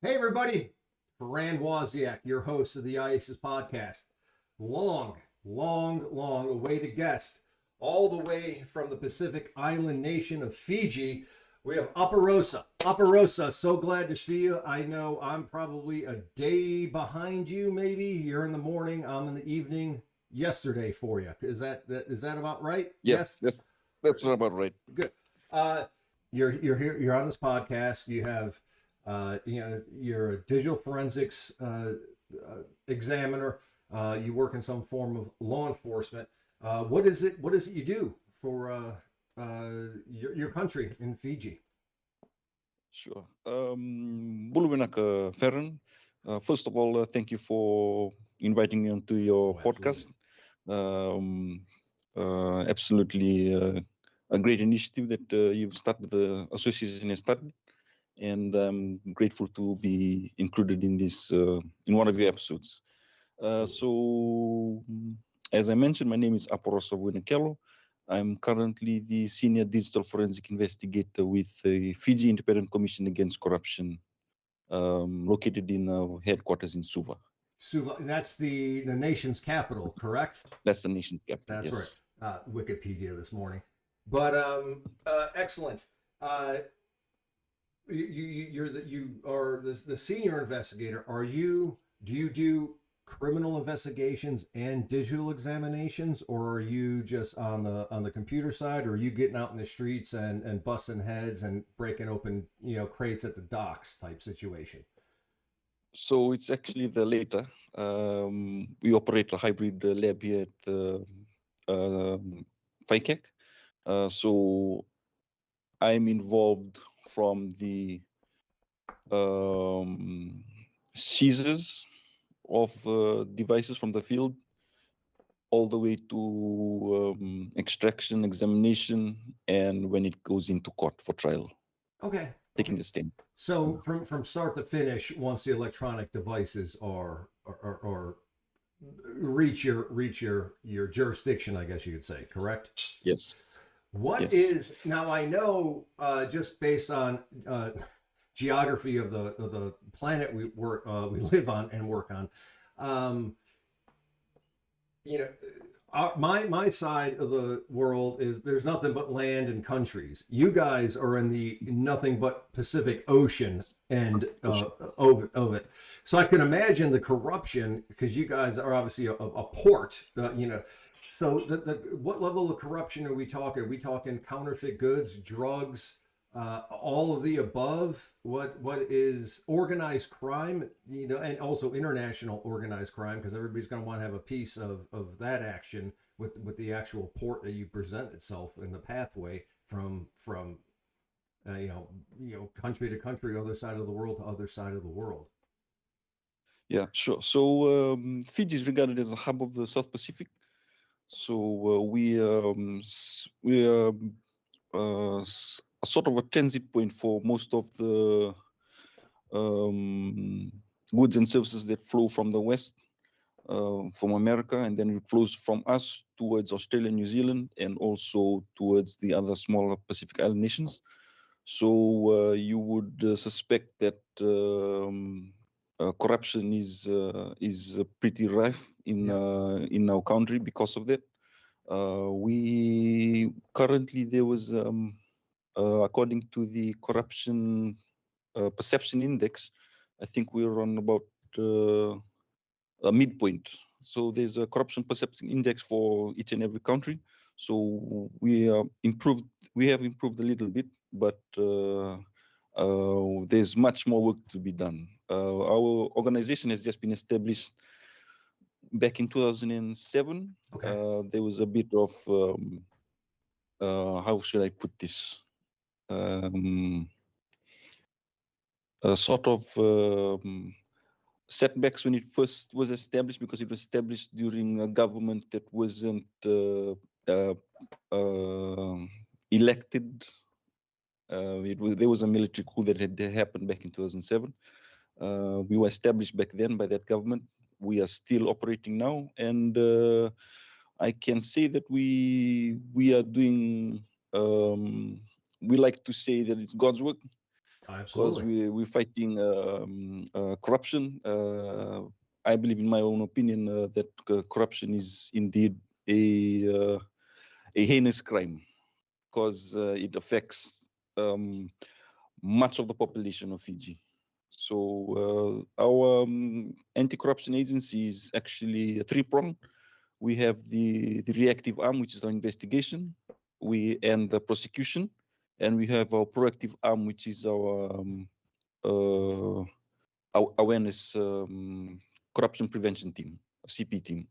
Hey, everybody. Farand Wasiak, your host of the IACIS podcast. Long awaited guest, all the way from the Pacific island nation of Fiji. We have Aporosa. Aporosa, so glad to see you. I know I'm probably a day behind you, maybe. You're in the morning, I'm in the evening. Yesterday for you. Is that about right? Yes, that's about right. Good. Uh, you're here. You're on this podcast. You have, you're a digital forensics examiner. You work in some form of law enforcement. What is it? What is it you do for your country in Fiji? Sure. Buluwinak Farand. First of all, thank you for inviting me onto your podcast. Absolutely a great initiative that you've started, the association has started, and I'm grateful to be included in this in one of your episodes. So, as I mentioned, my name is Aporosa Vuinakelo. I'm currently the Senior Digital Forensic Investigator with the Fiji Independent Commission Against Corruption, located in our headquarters in Suva. Suva, that's the nation's capital, correct? That's the nation's capital. That's yes. Right. Wikipedia this morning, but excellent. You are the senior investigator. Do you do criminal investigations and digital examinations, or are you just on the computer side, or are you getting out in the streets and busting heads and breaking open crates at the docks type situation? So it's actually the later. We operate a hybrid lab here at the FICAC. So I'm involved from the seizures of devices from the field all the way to extraction, examination, and when it goes into court for trial. Okay. Taking the stand. So from start to finish, once the electronic devices are reach your jurisdiction, I guess you could say, correct? Yes. What is now? I know just based on geography of the planet we live on and work on. My side of the world is there's nothing but land and countries. You guys are in the nothing but Pacific Ocean end of it. So I can imagine the corruption, because you guys are obviously a port. So what level of corruption are we talking? Are we talking counterfeit goods, drugs, all of the above? What is organized crime, and also international organized crime, because everybody's going to want to have a piece of that action with the actual port that you present itself in the pathway from country to country, other side of the world to other side of the world. Yeah, sure. So Fiji is regarded as a hub of the South Pacific. So we are sort of a transit point for most of the goods and services that flow from the West, from America, and then it flows from us towards Australia, New Zealand, and also towards the other smaller Pacific Island nations. So you would suspect that corruption is pretty rife in our country because of that. We currently, there was according to the corruption perception index, I think we're on about a midpoint. So there's a corruption perception index for each and every country. So we have improved a little bit, but there's much more work to be done. Our organization has just been established back in 2007. Okay. There was a bit of how should I put this? A sort of setbacks when it first was established, because it was established during a government that wasn't elected. There was a military coup that had happened back in 2007. We were established back then by that government. We are still operating now, and I can say that we are doing. We like to say that it's God's work, because Absolutely. we're fighting corruption. I believe, in my own opinion, that corruption is indeed a heinous crime, because it affects much of the population of Fiji. So our anti-corruption agency is actually a three-pronged. We have the reactive arm, which is our investigation, and the prosecution, and we have our proactive arm, which is our awareness corruption prevention team, CP team.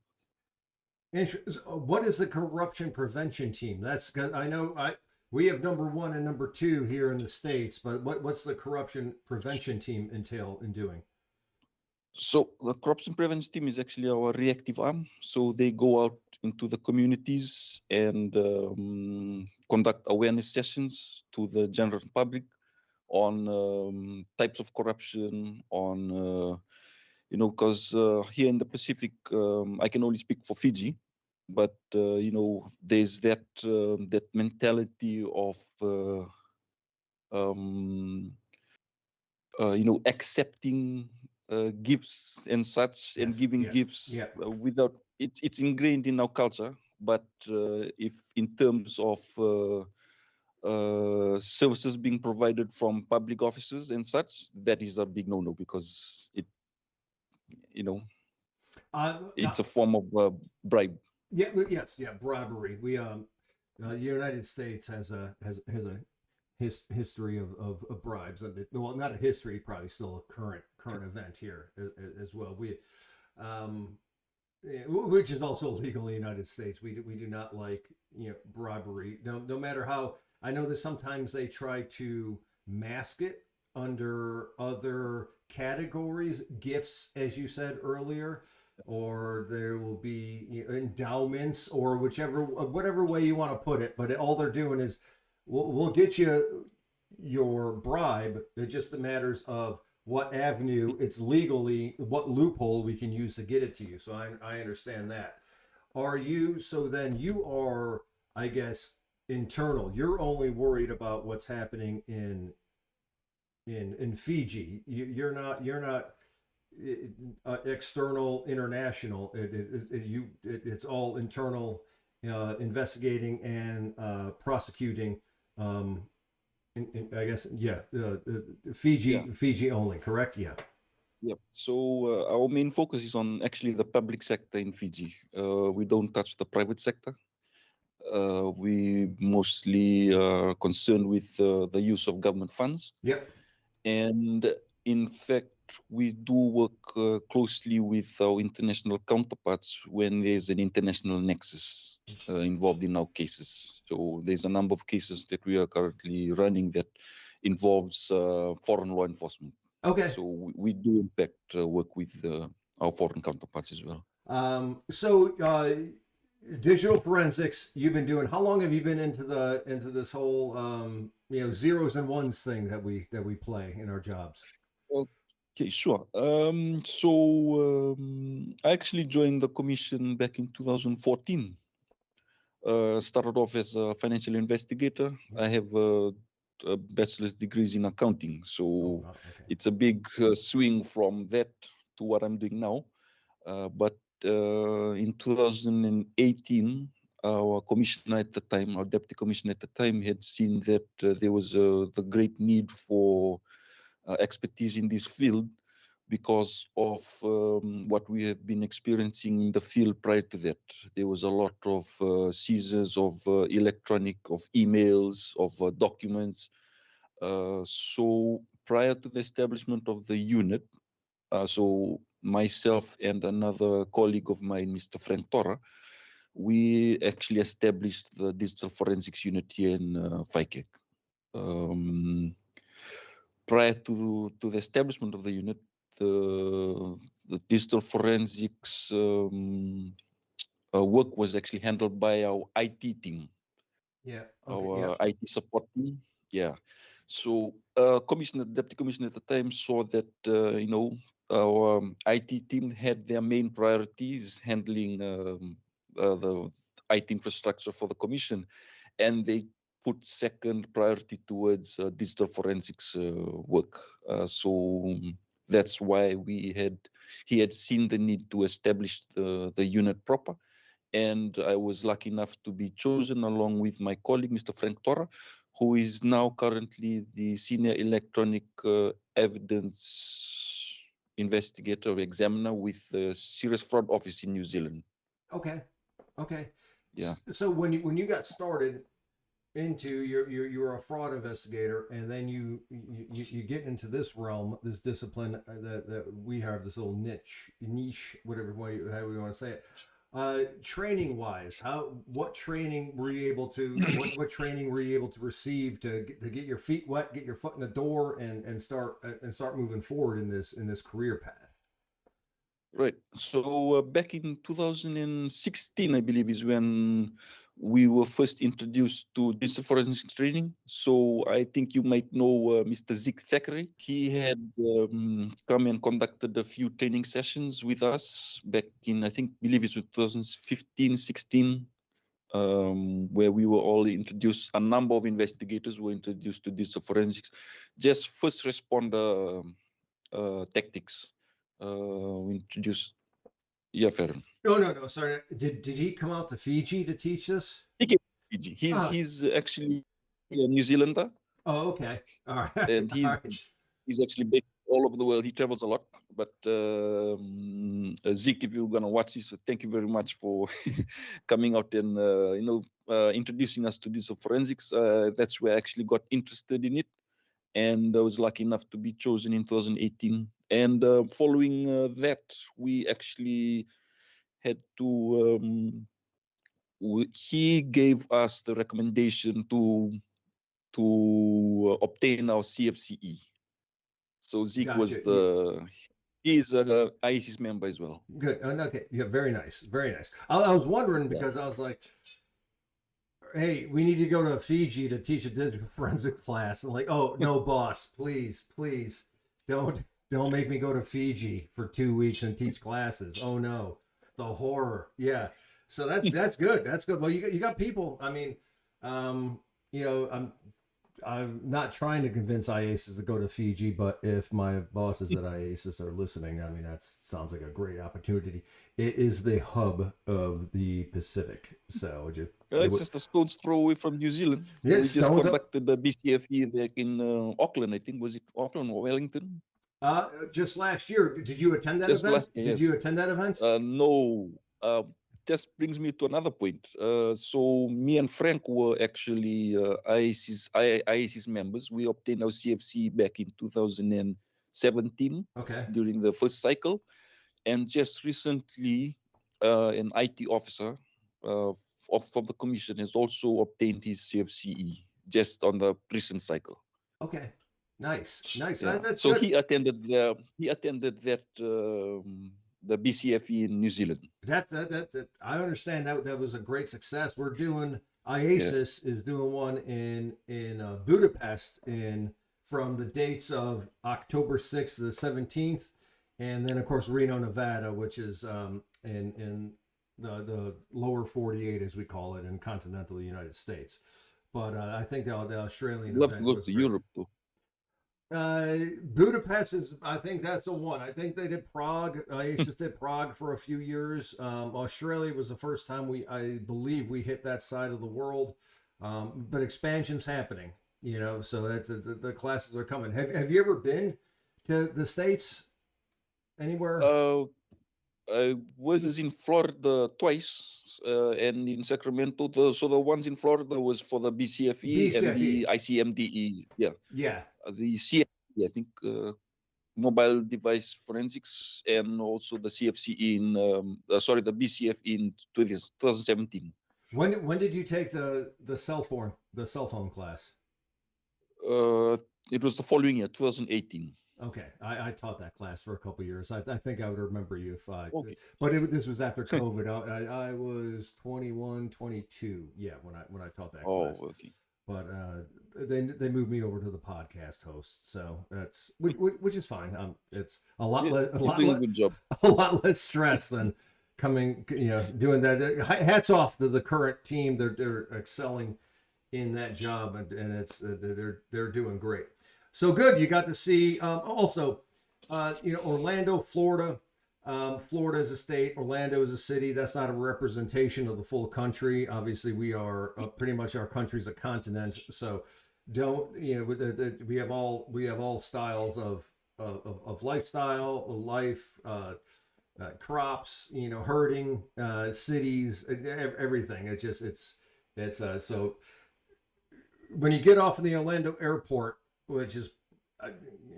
What is the corruption prevention team? That's I know we have number 1 and number 2 here in the States, but what's the corruption prevention team entail in doing? So the corruption prevention team is actually our reactive arm. So they go out into the communities and conduct awareness sessions to the general public on types of corruption, on because here in the Pacific, I can only speak for Fiji, but there's that mentality of accepting gifts and such, and giving gifts without it's ingrained in our culture. But if in terms of services being provided from public offices and such, that is a big no-no, because it's a form of bribe. Bribery. We the United States has a history of bribes. Well, not a history, probably still a current event here as well. We which is also legal in the United States. We do not like bribery. No matter how, I know that sometimes they try to mask it under other categories, gifts, as you said earlier, or there will be endowments, or whatever way you want to put it. But all they're doing is we'll get you your bribe. It just matters of what avenue it's legally, what loophole we can use to get it to you. So I understand that. So then you are, I guess, internal. You're only worried about what's happening in Fiji. You're not external, international. It's all internal, investigating and prosecuting. I guess Fiji only, correct? Yeah. So our main focus is on actually the public sector in Fiji. We don't touch the private sector. We mostly are concerned with the use of government funds. Yep. And in fact, we do work closely with our international counterparts when there's an international nexus involved in our cases. So there's a number of cases that we are currently running that involves foreign law enforcement. Okay. So we do in fact work with our foreign counterparts as well. Digital forensics, you've been doing. How long have you been into this whole zeros and ones thing that we play in our jobs? Okay, sure. I actually joined the commission back in 2014. Started off as a financial investigator. I have a bachelor's degrees in accounting, so it's a big swing from that to what I'm doing now. But in 2018, our commissioner at the time, our deputy commissioner at the time, had seen that there was the great need for expertise in this field because of what we have been experiencing in the field prior to that. There was a lot of seizures of of emails, of documents. So prior to the establishment of the unit, so myself and another colleague of mine, Mr. Frank Torra, we actually established the digital forensics unit here in Wasiak. Prior to the establishment of the unit, the digital forensics work was actually handled by our IT team. Our IT support team. So deputy commissioner at the time saw that our IT team had their main priorities handling the IT infrastructure for the commission, and they put second priority towards digital forensics work. So that's why he had seen the need to establish the unit proper. And I was lucky enough to be chosen along with my colleague, Mr. Frank Torra, who is now currently the senior electronic evidence investigator or examiner with the Serious Fraud Office in New Zealand. Okay. Yeah. So when you got started into you were a fraud investigator, and then you get into this realm, this discipline that we have, this little niche, whatever way how we want to say it. Training wise, what training were you able to what training were you able to receive to get your feet wet, get your foot in the door, and start moving forward in this career path? Right. So back in 2016, I believe, is when we were first introduced to digital forensics training. So I think you might know Mr. Zeke Thackeray. He had come and conducted a few training sessions with us back in, I believe it's 2015, 16, where we were all introduced. A number of investigators were introduced to digital forensics, just first responder tactics. We introduced. Yeah, Farand. No. Sorry. Did he come out to Fiji to teach this? He came to Fiji. He's actually a New Zealander. Oh, okay. All right. And he's actually based all over the world. He travels a lot. But Zeke, if you're gonna watch this, thank you very much for coming out and introducing us to digital forensics. That's where I actually got interested in it, and I was lucky enough to be chosen in 2018. And following that, we actually had to. He gave us the recommendation to obtain our CFCE. So Zeke Gotcha. He's an IACIS member as well. Good. Okay. Yeah. Very nice. I was wondering because I was like, hey, we need to go to Fiji to teach a digital forensic class. And like, oh no, boss, please, don't make me go to Fiji for 2 weeks and teach classes. Oh no, the horror. Yeah. So that's good. That's good. Well, you got people. I mean, I'm not trying to convince IACIS to go to Fiji, but if my bosses at IACIS are listening, I mean, that sounds like a great opportunity. It is the hub of the Pacific. So it's just a stone's throw away from New Zealand. Yes, we just conducted the BCFE there in Auckland. I think, was it Auckland or Wellington? Just last year. Did you attend that event? Did you attend that event? No. Just brings me to another point. So me and Frank were actually IACIS members. We obtained our CFC back in 2017 during the first cycle. And just recently, an IT officer from the commission has also obtained his CFCE just on the recent cycle. Okay. Nice. Yeah. So good. He attended that the BCFE in New Zealand. That I understand that was a great success. We're doing IACIS is doing one in Budapest from the dates of October 6th to the 17th, and then of course Reno, Nevada, which is in the lower 48 as we call it in continental United States. But I think the Australian love to go to Europe too. Budapest is, I think that's the one. I think they did Prague. IACIS did Prague for a few years. Australia was the first time I believe we hit that side of the world. But expansion's happening, so that's the classes are coming. Have you ever been to the States anywhere? I was in Florida twice, and in Sacramento. So the ones in Florida was for the BCFE. And the ICMDE. Yeah. The CFE, I think, mobile device forensics, and also the CFCE the BCFE in 2017. When did you take the cell phone class? It was the following year, 2018. Okay, I taught that class for a couple of years. I think I would remember you if I. Okay. But this was after COVID. I was 21, 22. Yeah, when I taught that class. Oh, okay. But they moved me over to the podcast host, so that's which is fine. It's a lot less stress than coming, doing that. Hats off to the current team. They're excelling in that job, and it's they're doing great. So good. You got to see also, Orlando, Florida. Florida is a state. Orlando is a city. That's not a representation of the full country. Obviously, we are pretty much our country's a continent. So don't we have all styles of lifestyle, life, crops, herding, cities, everything. So when you get off in the Orlando airport, which is,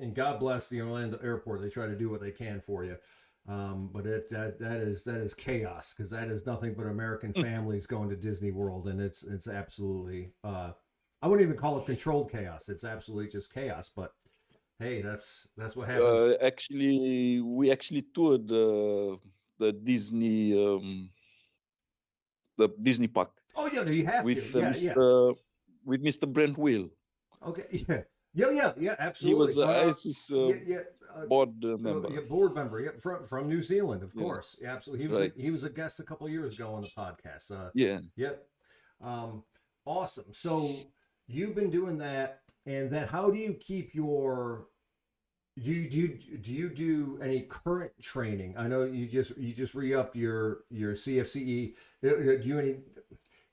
and God bless the Orlando airport, they try to do what they can for you. But that is chaos, because that is nothing but American families going to Disney World, and it's absolutely I wouldn't even call it controlled chaos. It's absolutely just chaos. But hey, that's what happens. We actually toured the Disney park. Oh yeah, no, you have with to. with Mr. Brent Will. Okay, yeah, absolutely. He was IACIS board member. Board member. Yeah, from New Zealand, of course. Yeah, absolutely. He was a guest a couple of years ago on the podcast. Yep. Awesome. So you've been doing that, and then how do you keep your? Do you do any current training? I know you just re-upped your CFCE. Do you any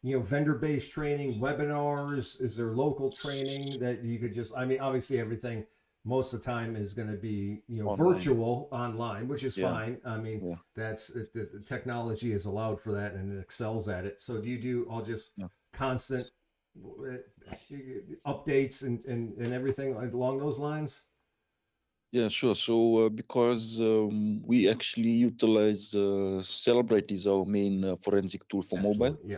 vendor-based training, webinars? Is there local training that you could just? I mean, obviously everything most of the time is going to be virtual online, which is fine. I mean, that's the technology is allowed for that, and it excels at it. So do you do all just constant updates and everything along those lines? Yeah, sure. So because we actually utilize Celebrate is our main forensic tool for mobile. Yeah.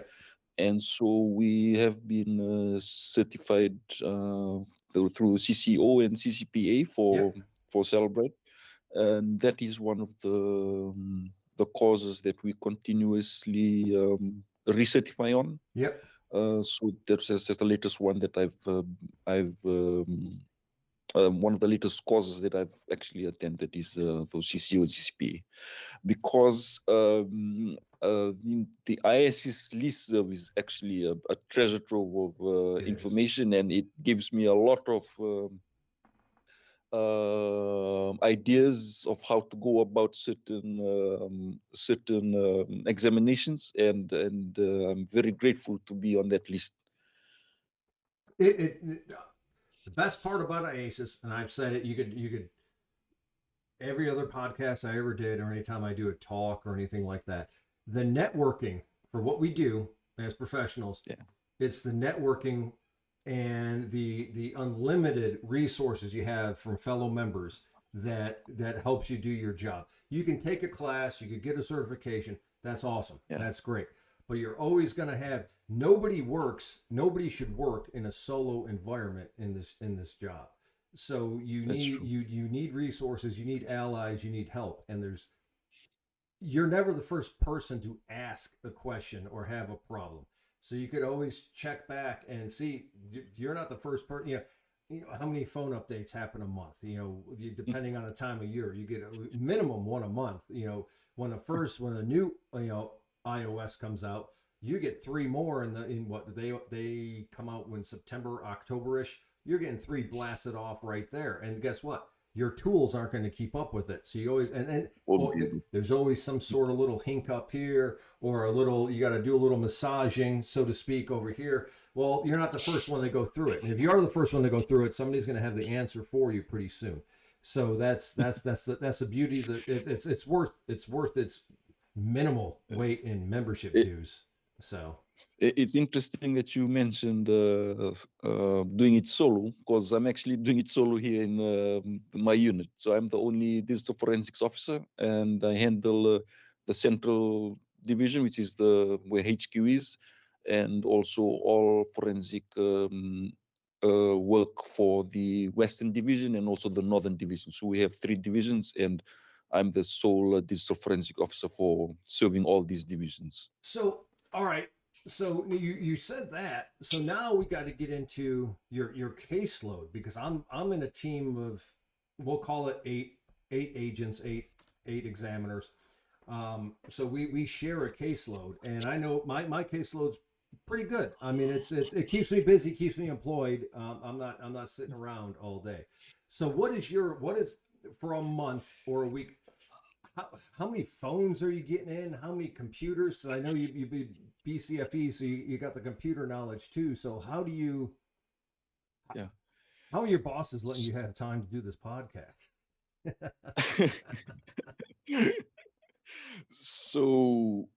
And so we have been certified through CCO and CCPA for Celebrate, and that is one of the causes that we continuously recertify on. Yep. So that's the latest one that I've one of the latest courses that I've actually attended is those CCO and CCPA, because the IACIS list is actually a treasure trove of information, and it gives me a lot of ideas of how to go about certain examinations, and I'm very grateful to be on that list. The best part about IACIS, and I've said it, you could every other podcast I ever did, or anytime I do a talk or anything like that, the networking for what we do as professionals, it's the networking and the unlimited resources you have from fellow members that helps you do your job. You can take a class, you could get a certification. That's awesome. That's great. But you're always going to have nobody should work in a solo environment in this job. So you need resources, you need allies, you need help, and you're never the first person to ask a question or have a problem. So you could always check back and see you're not the first person. How many phone updates happen a month? Depending on the time of year, you get a minimum one a month. When the new iOS comes out, you get 3 more in what they come out when September, October-ish. You're getting 3 blasted off right there. And guess what? Your tools aren't going to keep up with it. So you always there's always some sort of little hink up here, or you got to do a little massaging, so to speak, over here. Well, you're not the first one to go through it. And if you are the first one to go through it, somebody's going to have the answer for you pretty soon. So that's the beauty that it's worth its minimal weight in membership dues. So it's interesting that you mentioned doing it solo, because I'm actually doing it solo here in my unit. So I'm the only digital forensics officer, and I handle the central division, which is where HQ is, and also all forensic work for the Western Division and also the Northern Division. So we have 3 divisions, and I'm the sole digital forensic officer for serving all these divisions. So, all right. So you said that. So now we got to get into your caseload, because I'm in a team of, we'll call it eight agents, eight examiners. So we share a caseload, and I know my caseload's pretty good. I mean, it keeps me busy, keeps me employed. I'm not sitting around all day. So what is for a month or a week? How many phones are you getting in? How many computers? Because I know you be BCFE, so you got the computer knowledge too. So Yeah. how are your bosses letting you have time to do this podcast? So,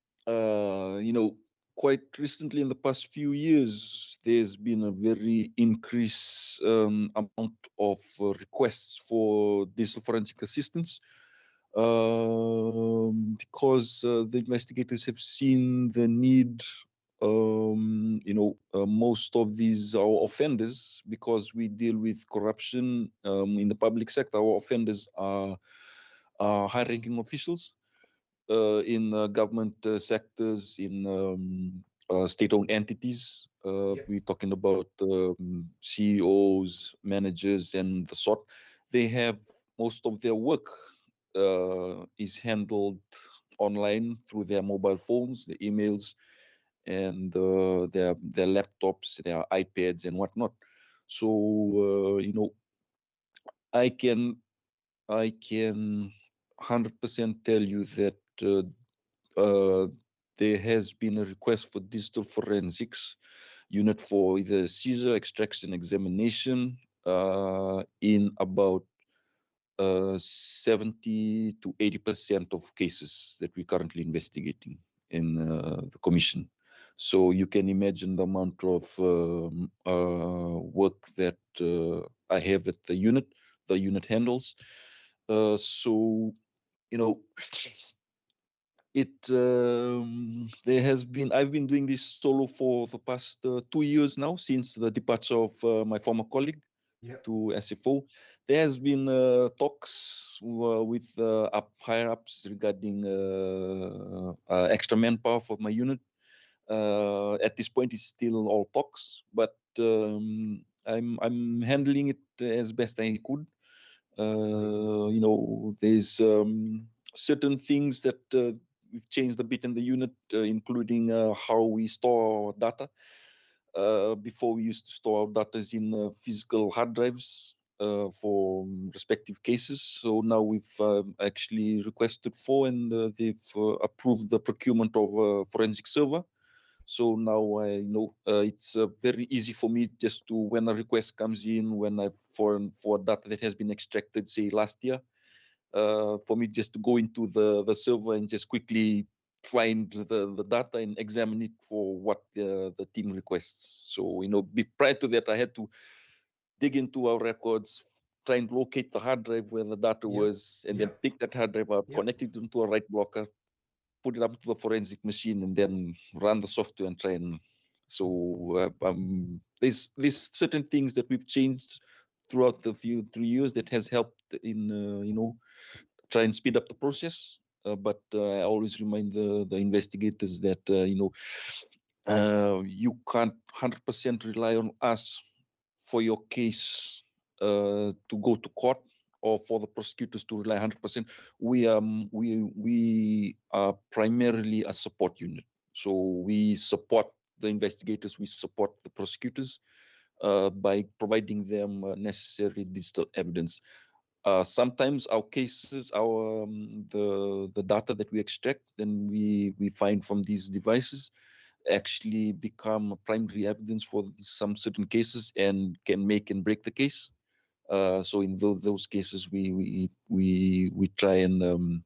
quite recently in the past few years, there's been a very increased amount of requests for digital forensic assistance because the investigators have seen the need. Most of these are offenders because we deal with corruption in the public sector. Our offenders are high-ranking officials in government sectors, in state-owned entities. Yeah. We're talking about CEOs, managers, and the sort. They have most of their work is handled online through their mobile phones, their emails, and their laptops, their iPads, and whatnot. So I can I can 100% tell you that uh, there has been a request for digital forensics unit for either seizure, extraction, examination in about 70 to 80% of cases that we're currently investigating in the commission. So you can imagine the amount of work that I have at the unit handles. So, you know, there has been, I've been doing this solo for the past 2 years now, since the departure of my former colleague Yep. to SFO. There has been talks with higher ups regarding extra manpower for my unit. At this point, it's still all talks, but I'm handling it as best I could. There's certain things that we've changed a bit in the unit, including how we store our data. Before we used to store our data in physical hard drives for respective cases. So now we've actually requested for, and they've approved the procurement of a forensic server. So now I know it's very easy for me just to, when a request comes in, for data that has been extracted, say last year, for me just to go into the server and just quickly find the data and examine it for what the team requests. So, prior to that, I had to dig into our records, try and locate the hard drive where the data Yep. was, and then Yep. pick that hard drive up, Yep. connect it into a write blocker, put it up to the forensic machine, and then run the software and try and. So there's certain things that we've changed throughout the 3 years that has helped in try and speed up the process. But I always remind the investigators that you can't 100% rely on us for your case to go to court, or for the prosecutors to rely 100%. We are primarily a support unit, so we support the investigators, we support the prosecutors by providing them necessary digital evidence. Sometimes our cases, the data that we extract and we find from these devices actually become primary evidence for some certain cases and can make and break the case. So in those cases, we try and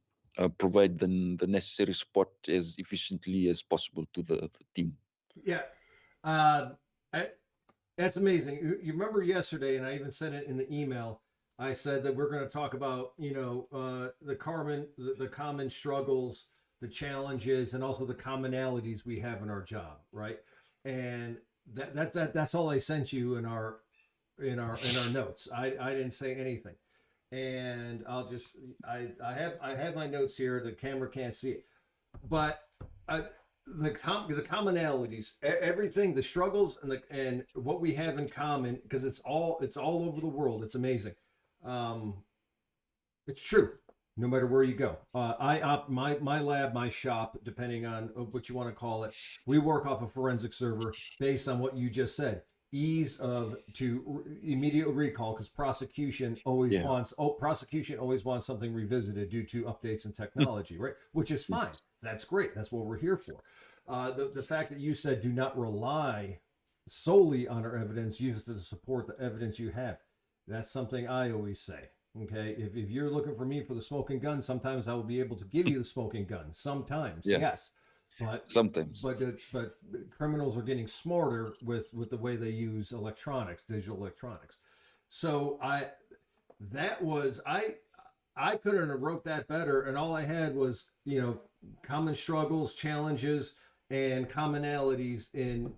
provide the necessary support as efficiently as possible to the team. Yeah. Uh, that's amazing. You remember yesterday, and I even said it in the email. I said that we're going to talk about, the common struggles, the challenges, and also the commonalities we have in our job, right? And that's all I sent you in our notes. I didn't say anything, and I have my notes here. The camera can't see it, but the commonalities, everything, the struggles, and what we have in common, because it's all over the world. It's amazing. It's true. no matter where you go. My lab, my shop, depending on what you want to call it, we work off a forensic server based on what you just said. Ease of to immediate recall, because prosecution always wants something revisited due to updates in technology, right? Which is fine. That's great. That's what we're here for. The fact that you said do not rely solely on our evidence, use it to support the evidence you have. That's something I always say. Okay, if you're looking for me for the smoking gun, sometimes I will be able to give you the smoking gun. Sometimes, yes, but sometimes. But criminals are getting smarter with the way they use electronics, digital electronics. So I couldn't have wrote that better, and all I had was common struggles, challenges, and commonalities in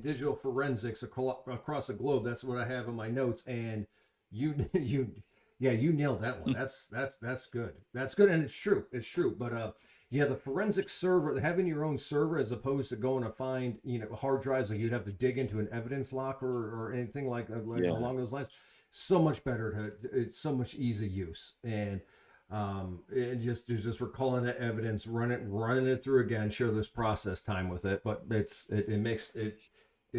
digital forensics across the globe. That's what I have in my notes, and you nailed that one. That's good. That's good, and it's true. But the forensic server, having your own server as opposed to going to find hard drives like you'd have to dig into an evidence locker or anything like along those lines. So much better it's so much easy use, and just recalling that evidence, running it through again. Sure, there's process time with it, but it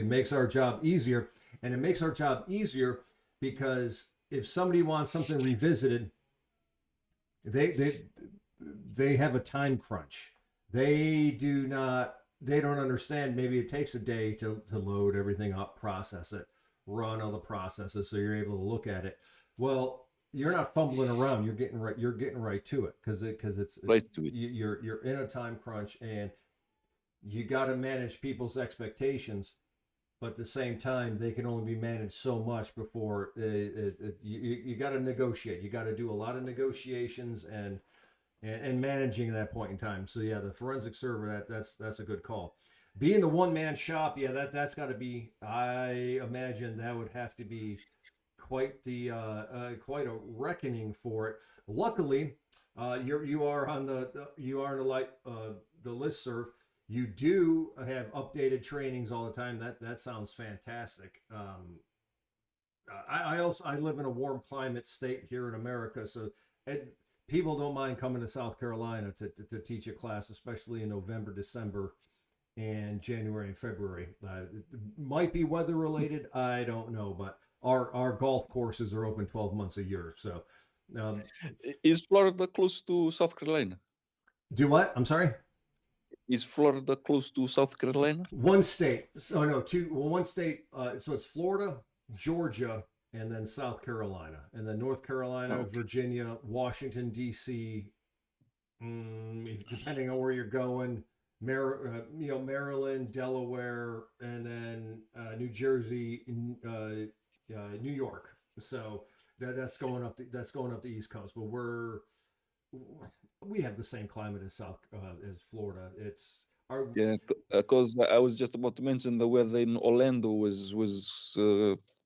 makes our job easier, and it makes our job easier because if somebody wants something revisited, they have a time crunch. They don't understand. Maybe it takes a day to load everything up, process it, run all the processes, so you're able to look at it. Well, you're not fumbling around. You're getting right to it because it's right to it. You're in a time crunch, and you got to manage people's expectations. But at the same time, they can only be managed so much before you got to negotiate. You got to do a lot of negotiations and managing at that point in time. So yeah, the forensic server, that's a good call. Being the one-man shop, that's got to be. I imagine that would have to be quite a reckoning for it. Luckily, you are on the listserv. You do have updated trainings all the time. That sounds fantastic. I live in a warm climate state here in America, so people don't mind coming to South Carolina to teach a class, especially in November, December, and January and February. It might be weather related. I don't know, but our golf courses are open 12 months a year. So, is Florida close to South Carolina? Do what? I'm sorry. Is Florida close to South Carolina? One state. Oh no, two. Well, one state. So it's Florida, Georgia, and then South Carolina, and then North Carolina, Virginia, Washington D.C. Depending on where you're going, Maryland, Delaware, and then New Jersey, New York. So that's going up the East Coast, but we have the same climate as Florida. Because I was just about to mention the weather in Orlando was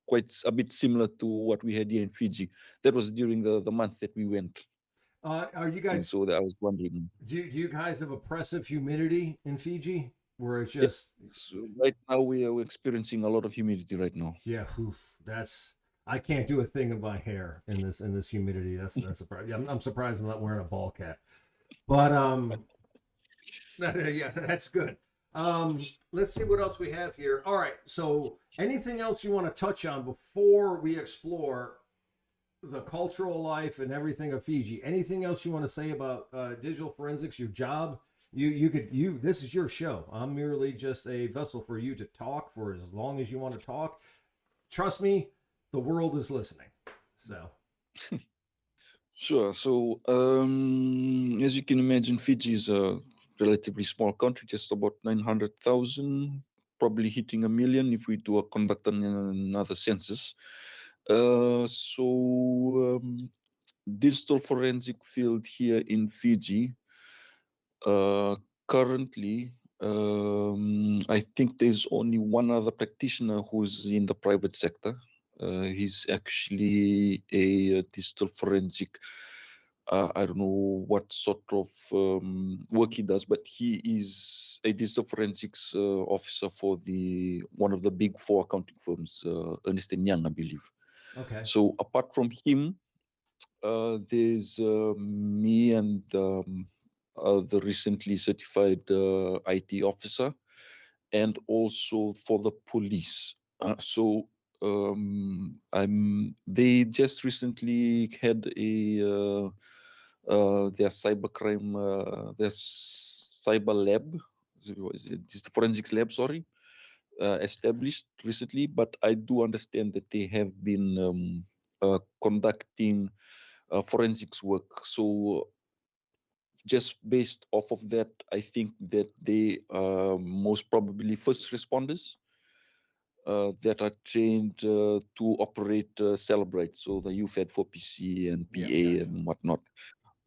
quite a bit similar to what we had here in Fiji. That was during the month that we went. Are you guys? And so I was wondering. Do you guys have oppressive humidity in Fiji, where it's just? Right now we're experiencing a lot of humidity right now. Yeah, I can't do a thing with my hair in this humidity. That's a problem. I'm surprised I'm not wearing a ball cap. But yeah, that's good. Let's see what else we have here. All right. So anything else you want to touch on before we explore the cultural life and everything of Fiji? Anything else you want to say about digital forensics, your job? This is your show. I'm merely just a vessel for you to talk for as long as you want to talk. Trust me, the world is listening. So sure. So as you can imagine, Fiji is a relatively small country, just about 900,000, probably hitting 1 million if we do conduct another census. So digital forensic field here in Fiji, currently, I think there's only one other practitioner who's in the private sector. He's actually a digital forensic. I don't know what sort of work he does, but he is a digital forensics officer for one of the big 4 accounting firms, Ernst & Young, I believe. Okay. So apart from him, there's me and the recently certified IT officer, and also for the police. They just recently had their cybercrime, their cyber lab, it's the forensics lab, sorry, established recently. But I do understand that they have been conducting forensics work. So just based off of that, I think that they are most probably first responders that are trained to operate Celebrate, so the UFED 4PC and PA and whatnot.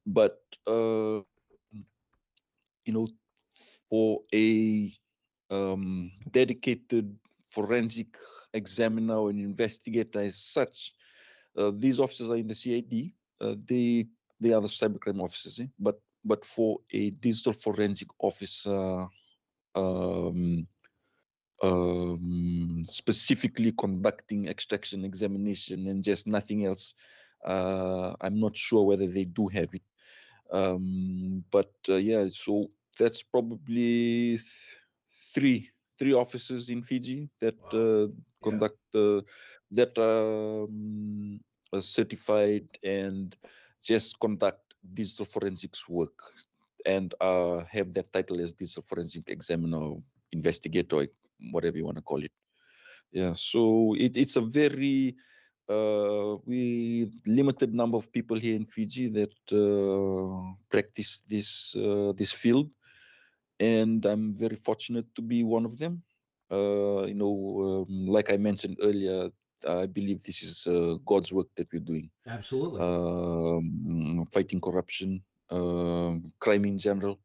But for a dedicated forensic examiner or an investigator as such, these officers are in the CID. They are the cybercrime officers, but for a digital forensic officer, specifically conducting extraction, examination, and just nothing else, I'm not sure whether they do have it. But yeah, so that's probably three officers in Fiji that conduct that are certified and just conduct digital forensics work, and have that title as digital forensic examiner, investigator, whatever you want to call it. Yeah, so it's a very we limited number of people here in Fiji that practice this field, and I'm very fortunate to be one of them. Like I mentioned earlier, I believe this is God's work that we're doing. Absolutely. Fighting corruption, crime in general.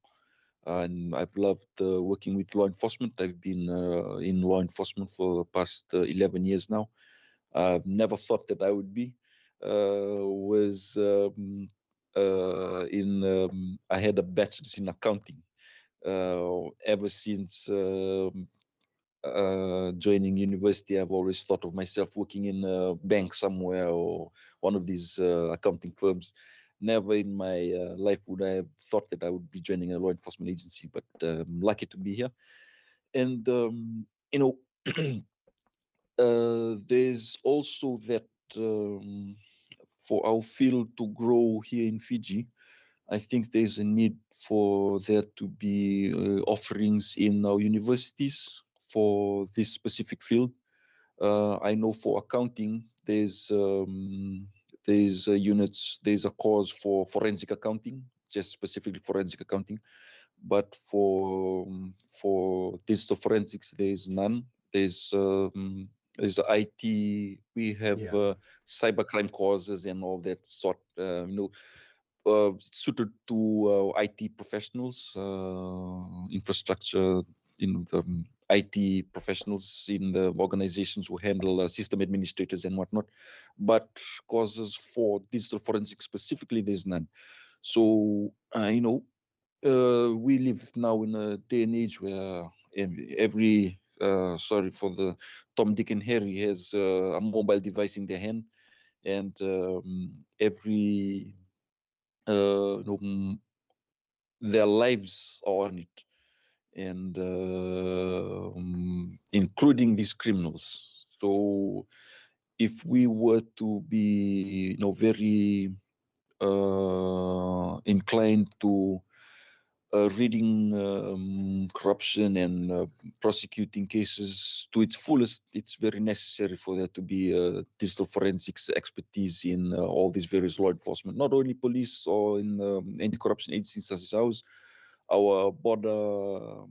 And I've loved working with law enforcement. I've been in law enforcement for the past 11 years now. I've never thought that I would be. I had a bachelor's in accounting. Ever since joining university, I've always thought of myself working in a bank somewhere or one of these accounting firms. Never in my life would I have thought that I would be joining a law enforcement agency, but I'm lucky to be here. And there's also that for our field to grow here in Fiji, I think there's a need for there to be offerings in our universities for this specific field. I know for accounting, there's units, there's a course for forensic accounting, just specifically forensic accounting. But for digital forensics, there's none. There's IT. We have cybercrime courses and all that sort. Suited to IT professionals, infrastructure, the IT professionals in the organizations who handle system administrators and whatnot. But courses for digital forensics specifically, there's none. So, we live now in a day and age where every, sorry for the Tom, Dick, and Harry has a mobile device in their hand, and their lives are on it, and including these criminals. So if we were to be very inclined to reading corruption and prosecuting cases to its fullest, it's very necessary for there to be digital forensics expertise in all these various law enforcement, not only police or in anti-corruption agencies such as ours, our border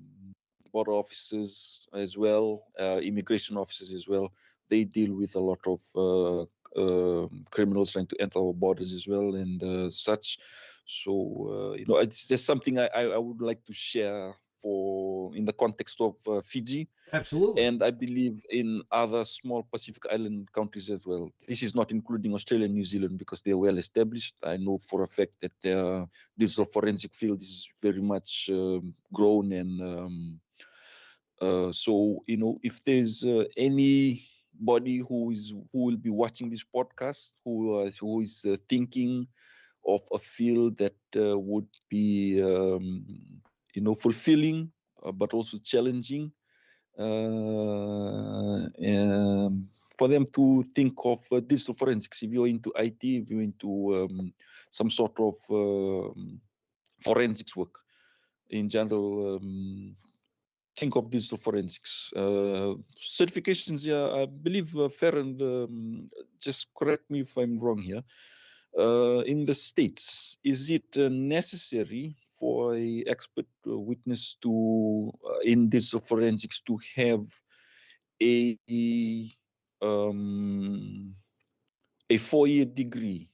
officers as well, immigration officers as well. They deal with a lot of criminals trying to enter our borders as well and such. So it's just something I would like to share in the context of Fiji. Absolutely. And I believe in other small Pacific Island countries as well. This is not including Australia and New Zealand because they are well established. I know for a fact that their digital forensic field is very much grown, and so if there's any anybody who will be watching this podcast who is thinking of a field that would be fulfilling but also challenging, for them to think of digital forensics. If you're into IT, if you're into some sort of forensics work in general, think of digital forensics. Certifications, yeah, I believe Farand, just correct me if I'm wrong here. In the States, is it necessary for a expert witness to in digital forensics to have a 4-year degree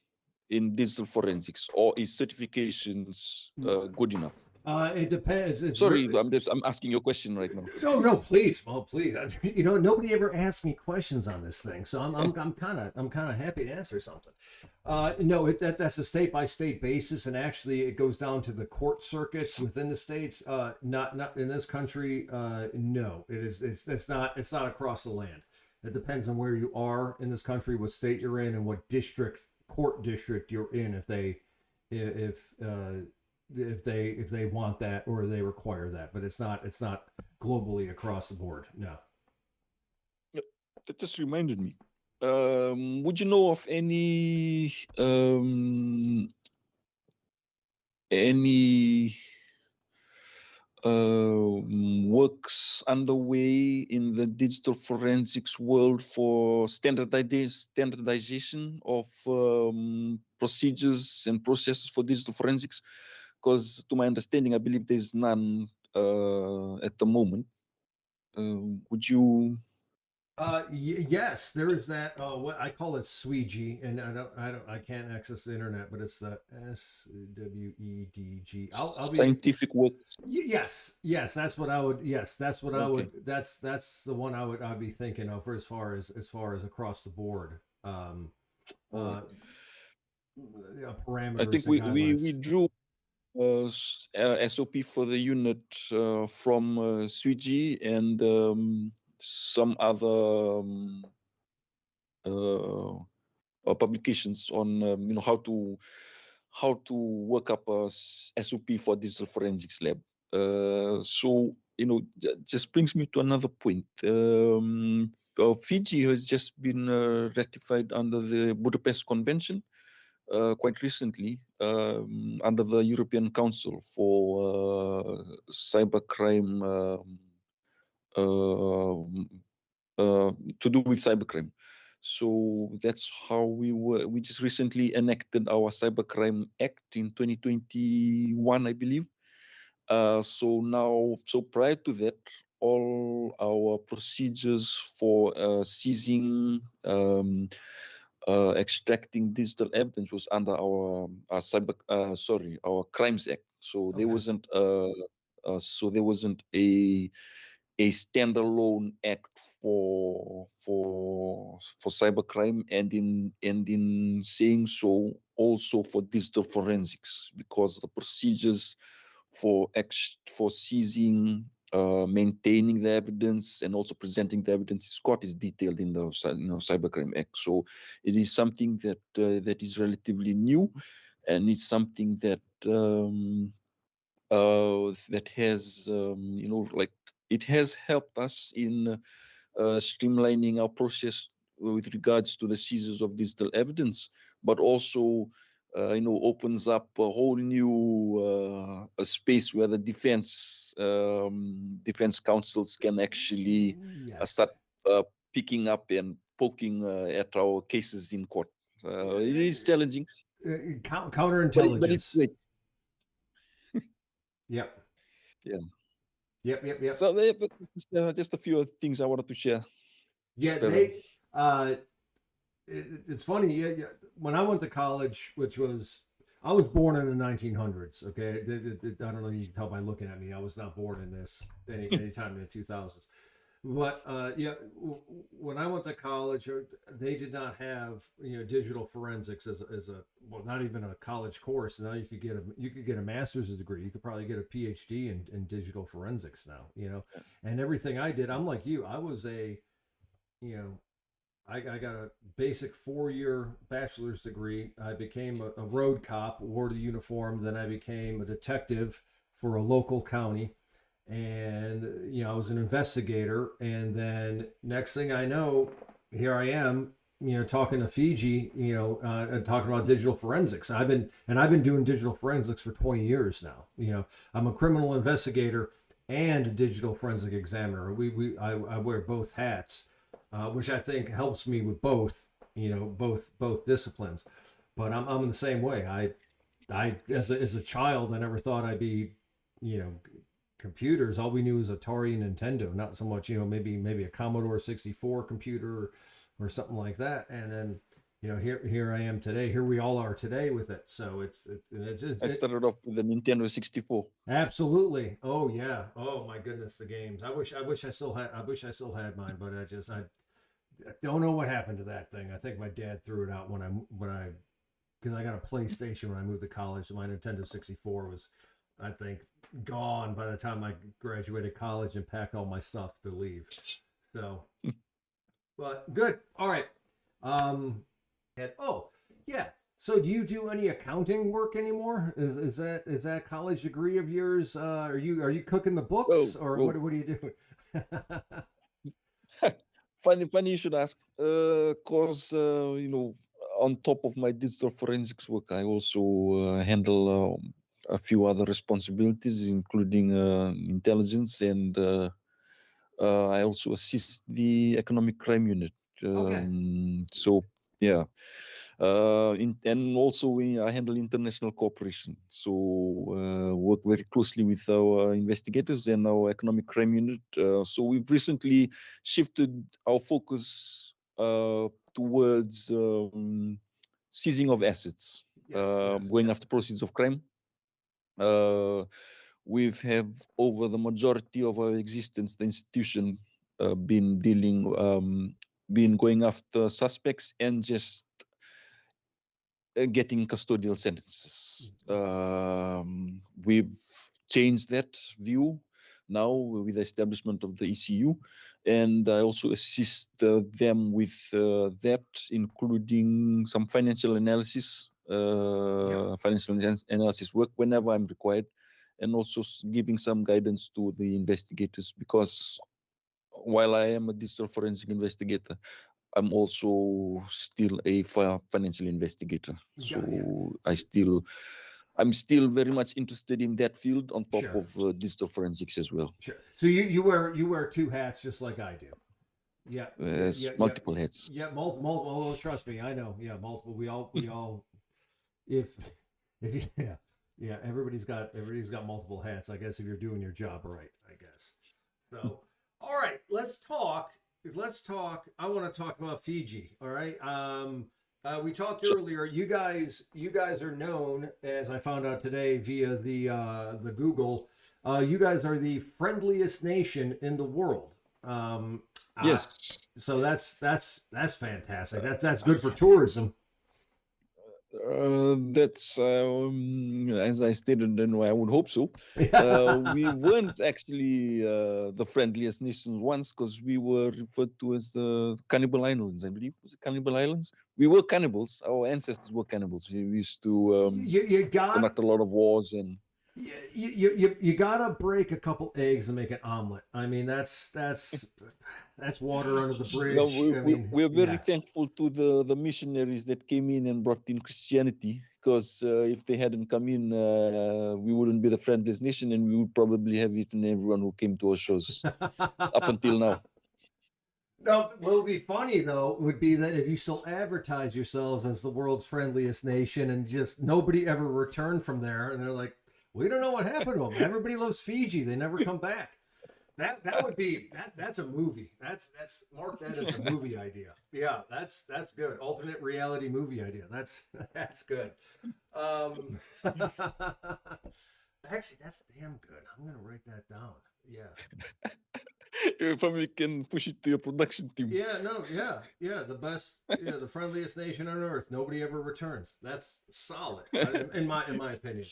in digital forensics, or is certifications good enough? It depends. Sorry, I'm asking you a question right now. No, please. Well, please. Nobody ever asks me questions on this thing, so I'm kind of happy to answer something. No, that's a state by state basis, and actually it goes down to the court circuits within the states. Not in this country. No, it's not across the land. It depends on where you are in this country, what state you're in, and what court district you're in. If they want that or they require that, but it's not globally across the board. No. That just reminded me. Would you know of any works underway in the digital forensics world for standardization of procedures and processes for digital forensics? Because to my understanding, I believe there's none at the moment. Would you? Yes, there is that. What I call it SWEDG, and I can't access the internet, but it's the SWEDG. I'll be scientific work. Yes, that's what I would. Yes, that's what I would. That's the one I'd be thinking of for as far as across the board. Parameters. I think we drew SOP for the unit from SWEDG and some other publications on how to work up a SOP for digital forensics lab. So just brings me to another point. Fiji has just been ratified under the Budapest Convention quite recently, under the European Council for cybercrime, to do with cybercrime. So that's how we just recently enacted our Cybercrime Act in 2021, I believe. So prior to that, all our procedures for seizing, extracting digital evidence was under our Crimes Act. So there wasn't a standalone act for cybercrime, and in saying so, also for digital forensics, because the procedures for seizing, maintaining the evidence, and also presenting the evidence is detailed in the Cybercrime Act. So it is something that is relatively new, and it's something that that has it has helped us in streamlining our process with regards to the seizures of digital evidence, but also opens up a whole new space where the defense councils can actually start picking up and poking at our cases in court. It is challenging. Counterintelligence. But it's great. Yep. Yeah. Yep. So just a few things I wanted to share. Yeah, it's funny. Yeah. When I went to college, I was born in the 1900s. Okay, I don't know. You can tell by looking at me. I was not born in this any time in the 2000s. But when I went to college, they did not have digital forensics as a not even a college course. Now you could get a master's degree. You could probably get a PhD in digital forensics now. And everything I did, I'm like you. I was I got a basic 4-year bachelor's degree. I became a road cop, wore the uniform. Then I became a detective for a local county. And, I was an investigator. And then next thing I know, here I am, talking to Fiji, and talking about digital forensics. I've been doing digital forensics for 20 years now. I'm a criminal investigator and a digital forensic examiner. I wear both hats, which I think helps me with both, both disciplines. But I'm in the same way. I as a child, I never thought I'd be, computers. All we knew was Atari and Nintendo, not so much, maybe a Commodore 64 computer or something like that. And then, here I am today. Here we all are today with it. So I started off with the Nintendo 64. Absolutely. Oh yeah. Oh my goodness, the games. I wish I still had mine, but I don't know what happened to that thing. I think my dad threw it out because I got a PlayStation when I moved to college. So my Nintendo 64 was, I think, gone by the time I graduated college and packed all my stuff to leave. So, but good. All right. Yeah. So do you do any accounting work anymore? Is that college degree of yours? Are you cooking the books or what are you doing? Funny you should ask. Cause on top of my digital forensics work, I also handle a few other responsibilities, including intelligence, and I also assist the economic crime unit. Okay. So yeah. And also I handle international cooperation. So work very closely with our investigators and our economic crime unit. So we've recently shifted our focus towards seizing of assets, going after proceeds of crime. We've have over the majority of our existence, the institution been going after suspects and just getting custodial sentences. We've changed that view now with the establishment of the ECU, and I also assist them with that, including some financial analysis, financial analysis work whenever I'm required, and also giving some guidance to the investigators, because while I am a digital forensic investigator, I'm also still a financial investigator. So I'm still very much interested in that field on top of digital forensics as well. Sure. So you wear two hats just like I do. Yeah. Multiple hats. Yeah, multiple. Oh, trust me, I know. Yeah, multiple. We all. If everybody's got multiple hats. I guess if you're doing your job right, I guess. So, all right, let's talk. I want to talk about Fiji. All right. We talked earlier. You guys are known, as I found out today via the Google. You guys are the friendliest nation in the world. Yes. So that's fantastic. That's good for tourism. That's as I stated, and I would hope so. We weren't actually the friendliest nations once, because we were referred to as cannibal islands. I believe was it cannibal islands. We were cannibals. Our ancestors were cannibals. We used to conduct a lot of wars and. You gotta break a couple eggs and make an omelet. I mean, that's water under the bridge. No, we're very thankful to the missionaries that came in and brought in Christianity, because if they hadn't come in, we wouldn't be the friendliest nation, and we would probably have eaten everyone who came to our shows up until now. No, what would be funny though would be that if you still advertise yourselves as the world's friendliest nation and just nobody ever returned from there, and they're like, we don't know what happened to them. Everybody loves Fiji. They never come back. That would be that's a movie. That's mark that as a movie idea. Yeah, that's good. Alternate reality movie idea. That's good. Actually, that's damn good. I'm gonna write that down. Yeah. You probably can push it to your production team. Yeah, no, yeah. The best, the friendliest nation on earth. Nobody ever returns. That's solid, in my opinion.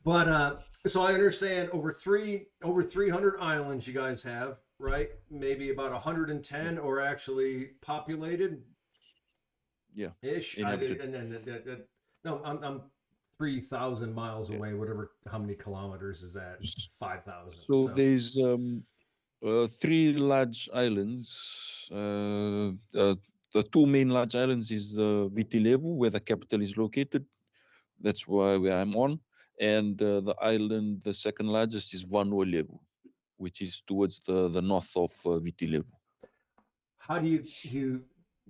But so I understand over 300 islands you guys have. right? Maybe about 110, or actually populated Yeah, ish. inhabited. And then no, I'm 3,000 miles Yeah. away. Whatever, how many kilometers is that? 5,000. So So there's 3 large islands. The 2 main large islands is the Vitilevu, where the capital is located. That's where I'm on. And the island, the second largest, is Vanuatu, which is towards the north of Vitilevu. how do you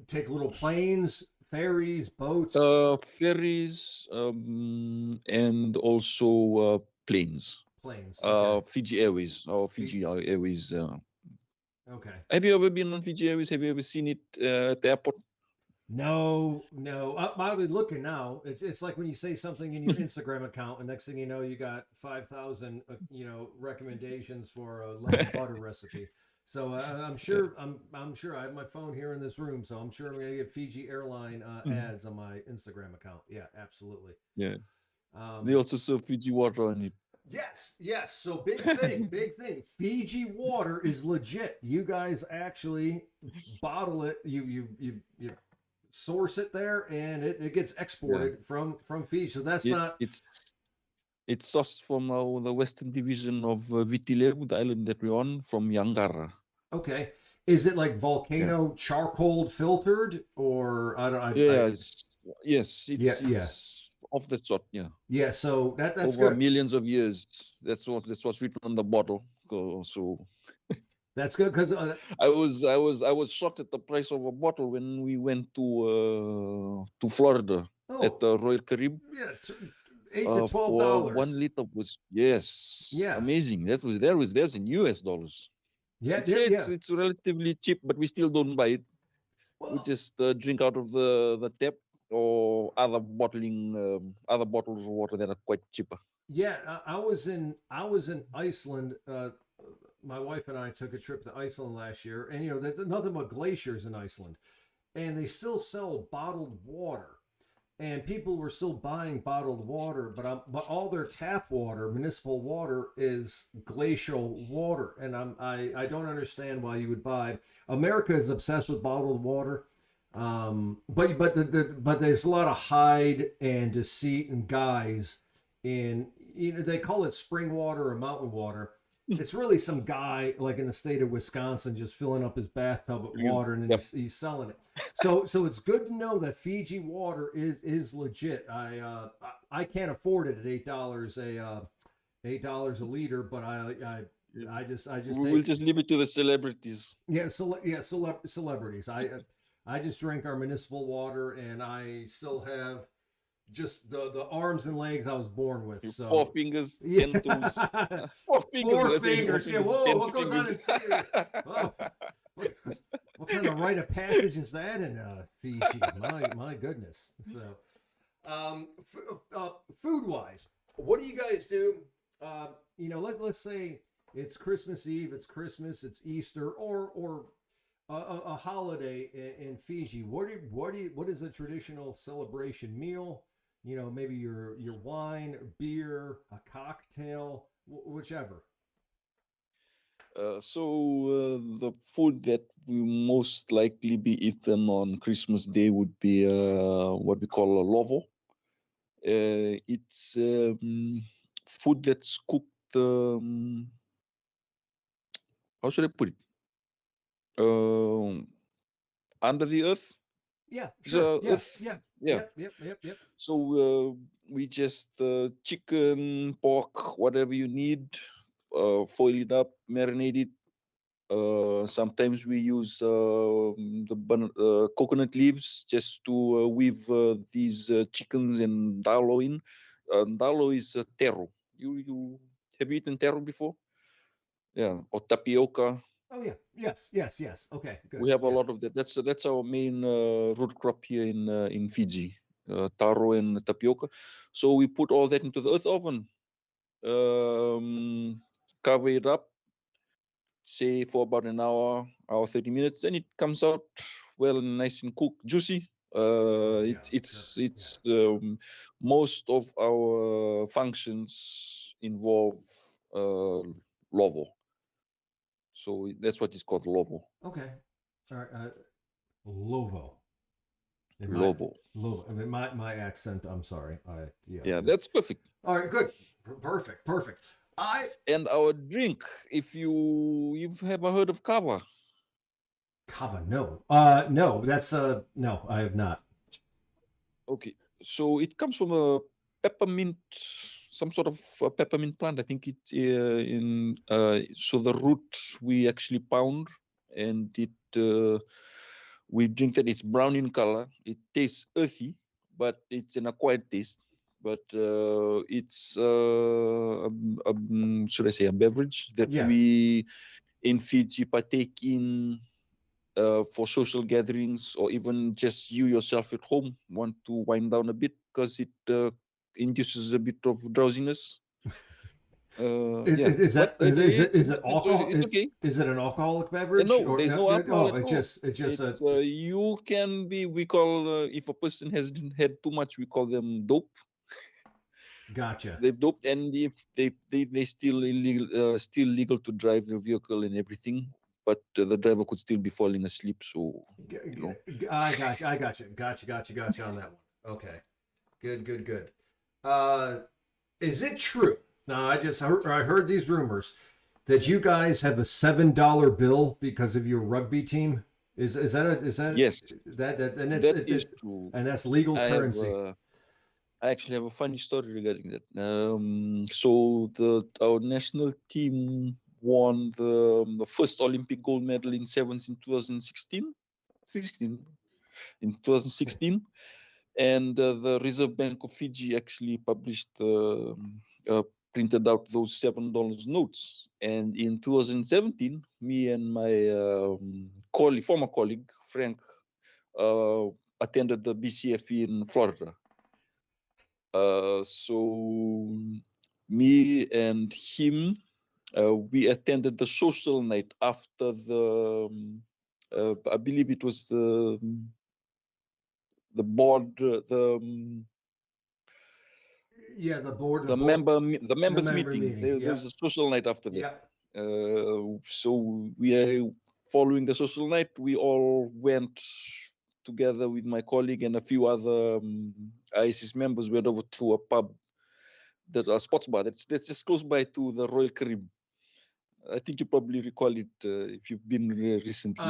take little planes, ferries, boats? Ferries and also planes. Planes. Okay. Fiji Airways or Fiji Airways. Okay. Have you ever been on Fiji Airways? Have you ever seen it at the airport? No, no. I'll be looking now. It's like when you say something in your Instagram account, and next thing you know, you got 5,000 recommendations for a lemon butter recipe. So I'm sure I'm sure I have my phone here in this room, so I'm sure I'm gonna get Fiji airline ads on my Instagram account. Yeah, absolutely. Yeah. They also serve Fiji water on it. Yes, yes. So big thing, big thing. Fiji water is legit. You guys actually bottle it. You source it there, and it gets exported from Fiji. So that's not. It's sourced from the western division of Vitilevu, the island that we're on, from Yangara. Okay. Is it like volcano charcoal filtered, or I don't? Yes, it's of that sort. Yeah. Yeah. So that's over good. Millions of years. That's what's written on the bottle. So that's good, because I was shocked at the price of a bottle when we went to Florida at the Royal Caribbean. Yeah, $8 to $12 for 1 liter was amazing. There's in US dollars. Yeah, it's relatively cheap, but we still don't buy it. Well, we just drink out of the tap or other bottles of water that are quite cheaper. Yeah, I was in Iceland. My wife and I took a trip to Iceland last year, and there's nothing but glaciers in Iceland, and they still sell bottled water, and people were still buying bottled water, but all their tap water, municipal water, is glacial water, and I don't understand why you would buy. America is obsessed with bottled water, but there's a lot of hide and deceit and guys in, they call it spring water or mountain water. It's really some guy like in the state of Wisconsin just filling up his bathtub with water, and then he's selling it. So it's good to know that Fiji water is legit. I can't afford it at $8 $8 a liter, but I just we'll just leave it to the celebrities. Yeah, celebrities. I just drink our municipal water, and I still have just the arms and legs I was born with. So 4 fingers, 10 toes. 4 fingers. 4 fingers. Yeah. Whoa. What goes on in Fiji? Oh, what kind of rite of passage is that in Fiji? My goodness. So, food wise, what do you guys do? Let's say it's Christmas Eve, it's Christmas, it's Easter, or a holiday in Fiji. What is a traditional celebration meal? Maybe your wine, beer, a cocktail, whichever. The food that will most likely be eaten on Christmas Day would be what we call a lovo. It's food that's cooked. How should I put it? Under the earth. Yeah, sure. Yep. So we just chicken, pork, whatever you need, foil it up, marinate it. Sometimes we use the coconut leaves just to weave these chickens and dalo in. Dalo is taro. You have you eaten taro before? Yeah, or tapioca. Oh yeah, yes. Okay, good. We have a lot of that. That's our main root crop here in Fiji, taro and tapioca. So we put all that into the earth oven, cover it up, say for about an hour 30 minutes, and it comes out well, nice and cooked, juicy. It's most of our functions involve lovo. So that's what is called Lovo. Okay. All right. Lovo. Lovo. Lovo. I mean, my accent. I'm sorry. Yeah, that's perfect. All right. Good. Perfect. And our drink. If you've ever heard of kava. Kava, no. No. That's no. I have not. Okay. So it comes from a peppermint, some sort of a peppermint plant. I think it's so the root we actually pound, and we drink that. It's brown in color. It tastes earthy, but it's an acquired taste. But it's should I say a beverage that we in Fiji partake in for social gatherings, or even just you yourself at home want to wind down a bit, because it induces a bit of drowsiness. Is it alcohol? It's okay. Is it an alcoholic beverage? No, there's no alcohol at all. It's just you can be. We call if a person has had too much, we call them dope. Gotcha. They've doped, and if they still illegal, still legal to drive the vehicle and everything, but the driver could still be falling asleep. So I got you on that one. Okay, good. Is it true? Now I heard these rumors that you guys have a $7 bill because of your rugby team. Is that yes? That is true, and that's legal currency. I actually have a funny story regarding that. So our national team won the first Olympic gold medal in sevens in 2016. In 2016, and the Reserve Bank of Fiji actually published, printed out those $7 notes. And in 2017, me and my former colleague Frank attended the BCF in Florida. So me and him, we attended the social night after the I believe it was the board, the members meeting. There was a social night after that. So we are following the social night. We all went together with my colleague and a few other IACIS members. Went over to a pub, a sports bar that's just close by to the Royal Caribbean. I think you probably recall it if you've been recently.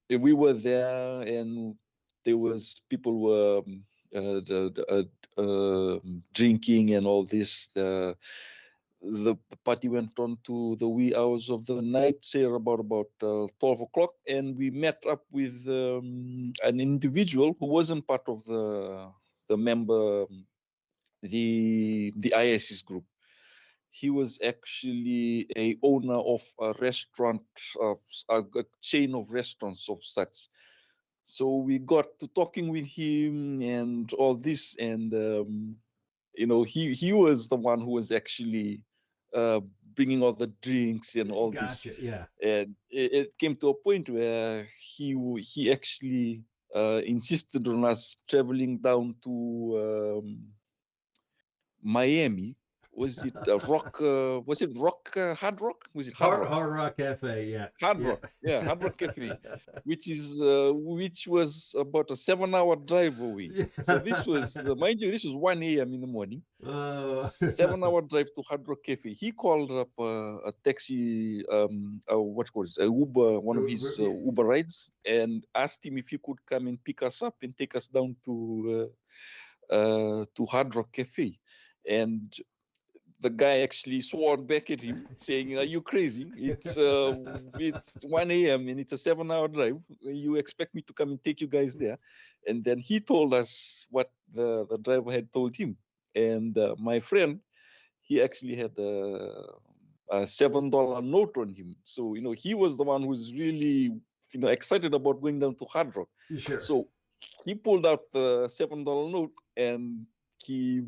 We were there, and there was people were drinking and all this. The party went on to the wee hours of the night, say about 12 o'clock, and we met up with an individual who wasn't part of the member, the IACIS group. He was actually a owner of a restaurant, a chain of restaurants of such. So we got to talking with him and all this, and he was the one who was actually bringing all the drinks and all this. Yeah. And it came to a point where he actually insisted on us traveling down to Miami. Was it Rock? Was it Rock? Hard Rock? Was it Hard Rock? Hard Rock Cafe? Yeah. Hard Rock. Yeah, Hard Rock Cafe, which was about a 7-hour drive away. So this was, mind you, this was 1 a.m. in the morning. 7-hour drive to Hard Rock Cafe. He called up a taxi, what's called a Uber, one of his Uber rides, and asked him if he could come and pick us up and take us down to Hard Rock Cafe. And the guy actually swore back at him, saying, "Are you crazy? It's 1 a.m. and it's a 7-hour drive. You expect me to come and take you guys there?" And then he told us what the driver had told him. And my friend, he actually had a $7 note on him. So he was the one who's really excited about going down to Hard Rock. Sure. So he pulled out the $7 note, and he,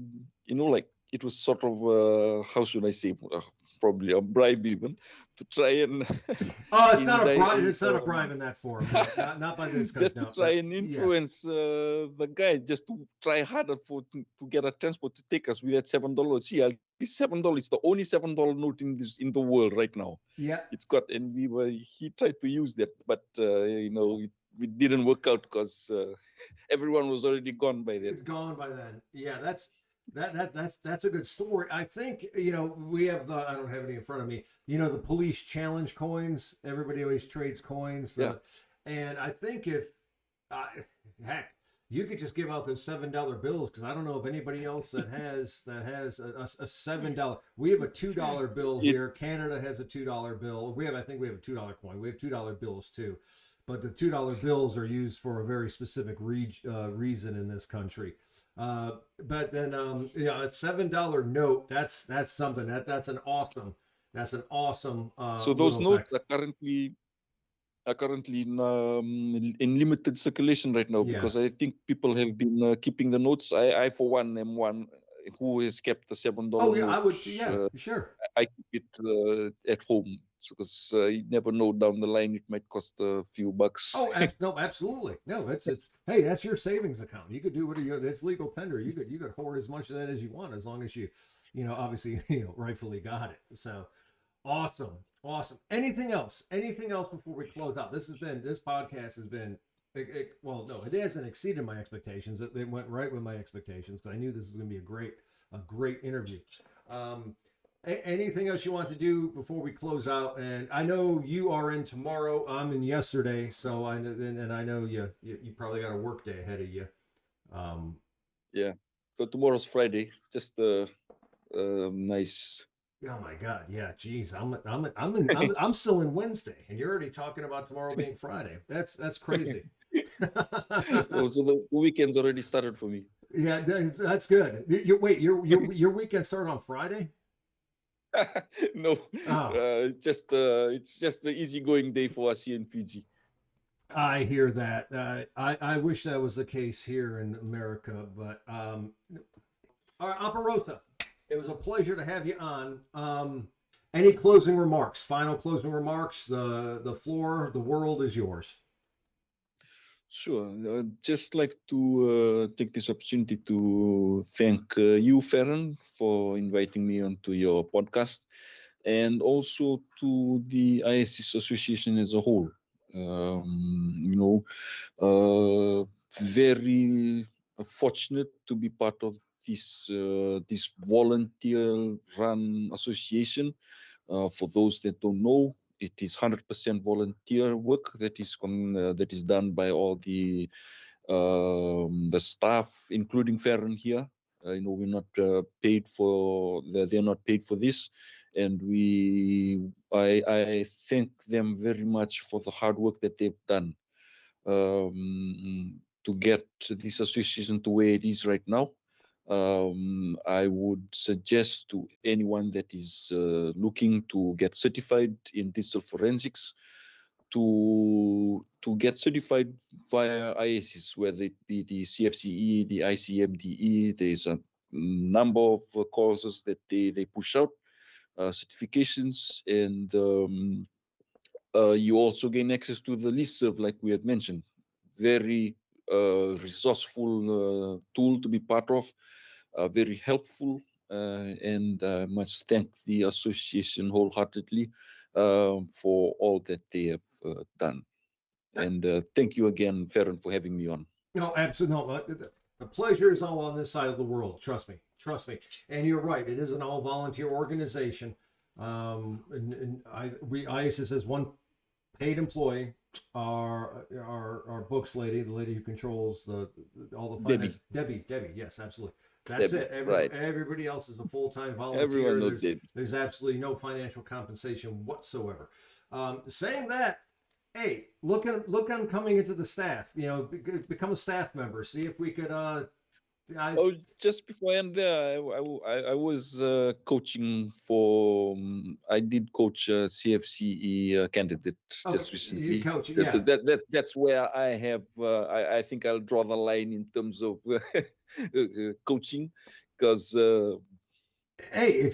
it was sort of, how should I say, probably a bribe even, to try and... it's not a bribe. It's not a bribe in that form. Not by this kind. Just to try and influence the guy, just to try harder to get a transport to take us with that $7. See, I'll this $7 is the only $7 note in the world right now. Yeah. It's got, and he tried to use that, but it didn't work out because everyone was already gone by then. Gone by then. Yeah, that's a good story. I think, we have I don't have any in front of me, the police challenge coins. Everybody always trades coins. Yeah. And I think if, heck, you could just give out those $7 bills, because I don't know of anybody else that has a $7. We have a $2 bill here. Canada has a $2 bill. I think we have a $2 coin. We have $2 bills too, but the $2 bills are used for a very specific reason in this country. But then a $7 note, that's something that's an awesome. So those notes are currently in limited circulation right now, because I think people have been keeping the notes. I for one am one who has kept the $7. Oh yeah, notes. I would. Yeah, sure. I keep it at home because you never know, down the line it might cost a few bucks. Oh no, absolutely. No, it's hey, that's your savings account. You could do whatever. It's legal tender. You could hoard as much of that as you want, as long as you obviously rightfully got it. So awesome. Anything else before we close out? This podcast has been, well, no, it hasn't exceeded my expectations. It went right with my expectations, because I knew this was going to be a great interview. Anything else you want to do before we close out? And I know you are in tomorrow. I'm in yesterday, so I know you probably got a work day ahead of you. Yeah. So tomorrow's Friday. Just nice. Oh my God! Yeah, geez, I'm still in Wednesday, and you're already talking about tomorrow being Friday. That's crazy. Oh, so the weekend's already started for me. Yeah, that's good. Your weekend started on Friday? No, it's just the easygoing day for us here in Fiji. I hear that. I wish that was the case here in America, but all right, Aporosa. It was a pleasure to have you on. Any closing remarks? Final closing remarks? The floor, the world is yours. Sure. I'd just like to take this opportunity to thank you, Farand, for inviting me onto your podcast, and also to the IACIS Association as a whole. Very fortunate to be part of this volunteer-run association. For those that don't know, it is 100% volunteer work that is done by all the staff, including Farand here. We're not paid for. They're not paid for this, and I thank them very much for the hard work that they've done to get this association to where it is right now. I would suggest to anyone that is looking to get certified in digital forensics to get certified via IACIS, whether it be the CFCE, the ICMDE. There's a number of courses that they push out, certifications, and you also gain access to the listserv, like we had mentioned. Very resourceful tool to be part of. Very helpful, and I must thank the association wholeheartedly for all that they have done. And thank you again, Farand, for having me on. No, absolutely. No, the pleasure is all on this side of the world. Trust me. And you're right. It is an all volunteer organization. IACIS has one paid employee. Our books lady, the lady who controls all the finance, Debbie. Yes, absolutely. That's Debbie, it. Right. Everybody else is a full-time volunteer. Everyone knows Debbie. There's absolutely no financial compensation whatsoever. Saying that, hey, look on coming into the staff. Become a staff member. See if we could. Just before I end there, I was coaching for. I did coach a CFCE candidate just recently. That's where I have. I think I'll draw the line in terms of coaching, because hey,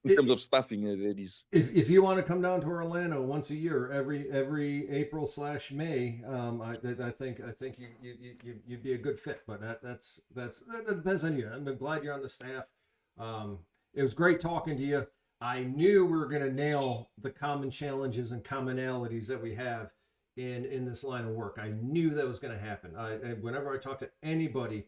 in terms of staffing, that is. If you want to come down to Orlando once a year, every April/May, I think you'd be a good fit. But that depends on you. I'm glad you're on the staff. It was great talking to you. I knew we were going to nail the common challenges and commonalities that we have in this line of work. I knew that was going to happen. Whenever I talk to anybody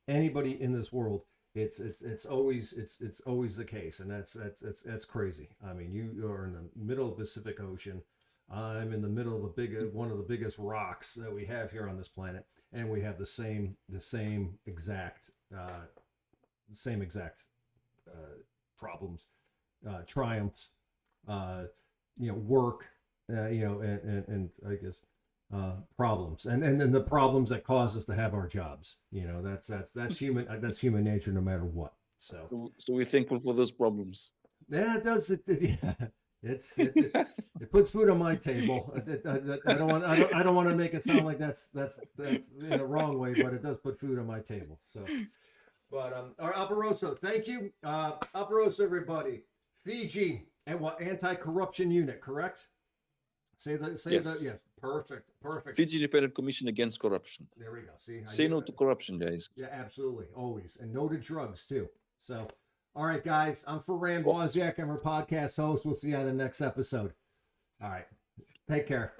in this world, it's always the case, and that's crazy. I mean, you are in the middle of the Pacific Ocean. I'm in the middle of one of the biggest rocks that we have here on this planet, and we have the same exact problems, triumphs, work, and I guess problems, and then the problems that cause us to have our jobs. That's human nature, no matter what. So we're thankful for those problems. Yeah, it does. It puts food on my table. I don't want to make it sound like that's in the wrong way, but it does put food on my table. So, but all right, Aporosa, thank you, Aporosa, everybody. Fiji and anti-corruption unit, correct? Yes. Yes. Perfect. Fiji Independent Commission Against Corruption. There we go. See, say no to corruption, guys. Yeah, absolutely, always, and no to drugs too. So. All right, guys, I'm Farand, Wasiak. I'm our podcast host. We'll see you on the next episode. All right, take care.